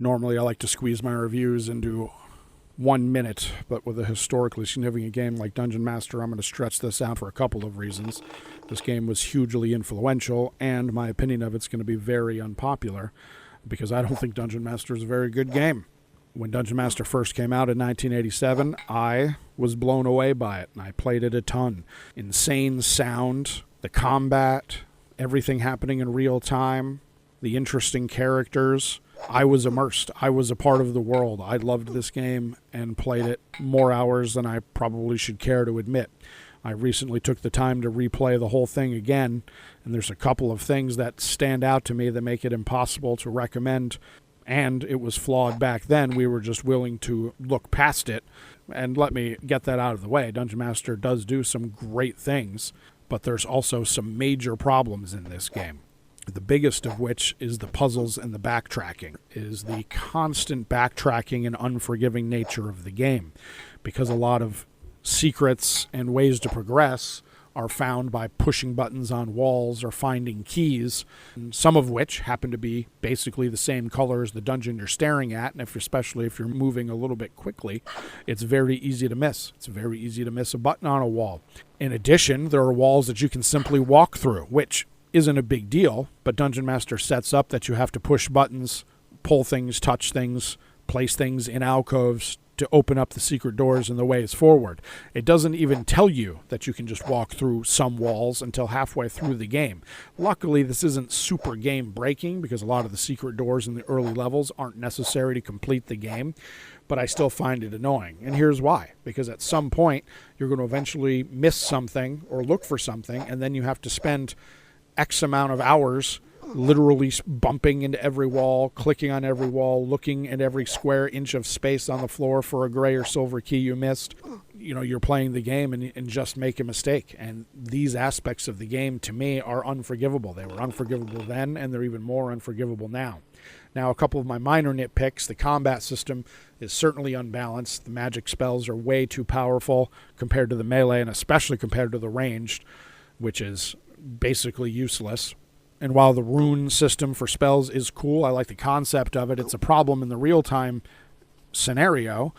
Normally I like to squeeze my reviews into 1 minute, but with a historically significant game like Dungeon Master, I'm going to stretch this out for a couple of reasons. This game was hugely influential, and my opinion of it's going to be very unpopular, because I don't think Dungeon Master is a very good game. When Dungeon Master first came out in 1987, I was blown away by it, and I played it a ton. Insane sound, the combat, everything happening in real time, the interesting characters. I was immersed. I was a part of the world. I loved this game and played it more hours than I probably should care to admit. I recently took the time to replay the whole thing again, and there's a couple of things that stand out to me that make it impossible to recommend. And it was flawed back then. We were just willing to look past it. And let me get that out of the way. Dungeon Master does do some great things, but there's also some major problems in this game. The biggest of which is the puzzles and the backtracking, is the constant backtracking and unforgiving nature of the game. Because a lot of secrets and ways to progress are found by pushing buttons on walls or finding keys, some of which happen to be basically the same color as the dungeon you're staring at, and especially if you're moving a little bit quickly, it's very easy to miss. It's very easy to miss a button on a wall. In addition, there are walls that you can simply walk through, which isn't a big deal, but Dungeon Master sets up that you have to push buttons, pull things, touch things, place things in alcoves to open up the secret doors and the ways forward. It doesn't even tell you that you can just walk through some walls until halfway through the game. Luckily, this isn't super game breaking, because a lot of the secret doors in the early levels aren't necessary to complete the game, but I still find it annoying. And here's why. Because at some point, you're going to eventually miss something or look for something, and then you have to spend X amount of hours literally bumping into every wall, clicking on every wall, looking at every square inch of space on the floor for a gray or silver key you missed. You know, you're playing the game and just make a mistake. And these aspects of the game, to me, are unforgivable. They were unforgivable then, and they're even more unforgivable now. Now, a couple of my minor nitpicks. The combat system is certainly unbalanced. The magic spells are way too powerful compared to the melee, and especially compared to the ranged, which is basically useless. And while the rune system for spells is cool, I like the concept of it, it's a problem in the real-time scenario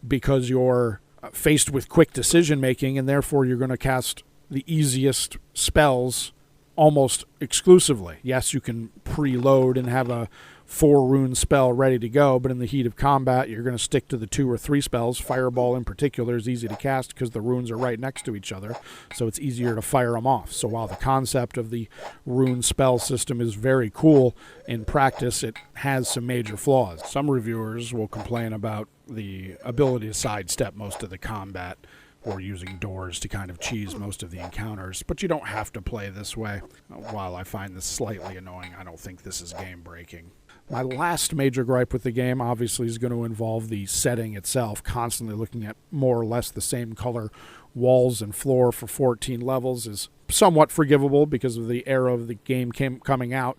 because you're faced with quick decision-making, and therefore you're going to cast the easiest spells almost exclusively. Yes, you can preload and have a 4-rune spell ready to go, but in the heat of combat, you're going to stick to the 2 or 3 spells. Fireball in particular is easy to cast because the runes are right next to each other, so it's easier to fire them off. So while the concept of the rune spell system is very cool, in practice it has some major flaws. Some reviewers will complain about the ability to sidestep most of the combat, or using doors to kind of cheese most of the encounters, but you don't have to play this way. While I find this slightly annoying, I don't think this is game-breaking. My last major gripe with the game obviously is going to involve the setting itself. Constantly looking at more or less the same color walls and floor for 14 levels is somewhat forgivable because of the era of the game coming out,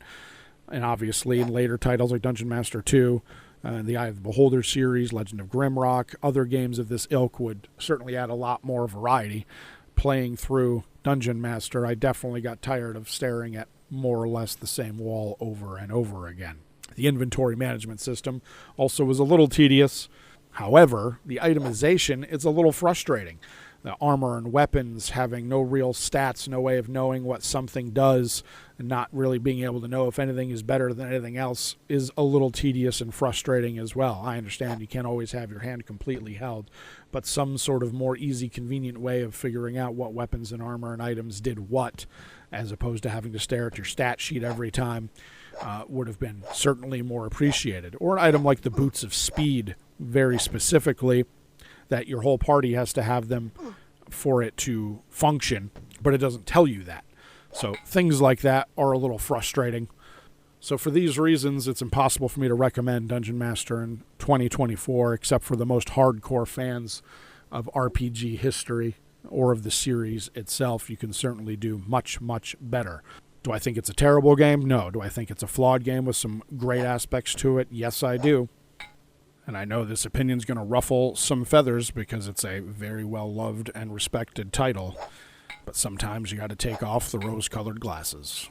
and obviously in later titles like Dungeon Master 2, the Eye of the Beholder series, Legend of Grimrock, other games of this ilk would certainly add a lot more variety. Playing through Dungeon Master, I definitely got tired of staring at more or less the same wall over and over again. The inventory management system also was a little tedious. However, the itemization is a little frustrating. The armor and weapons having no real stats, no way of knowing what something does, and not really being able to know if anything is better than anything else is a little tedious and frustrating as well. I understand you can't always have your hand completely held, but some sort of more easy, convenient way of figuring out what weapons and armor and items did what, as opposed to having to stare at your stat sheet every time, would have been certainly more appreciated. Or an item like the Boots of Speed, very specifically, that your whole party has to have them for it to function, but it doesn't tell you that. So things like that are a little frustrating. So for these reasons, it's impossible for me to recommend Dungeon Master in 2024, except for the most hardcore fans of RPG history or of the series itself. You can certainly do much, much better. Do I think it's a terrible game? No. Do I think it's a flawed game with some great aspects to it? Yes, I do. And I know this opinion's going to ruffle some feathers because it's a very well-loved and respected title. But sometimes you got to take off the rose-colored glasses.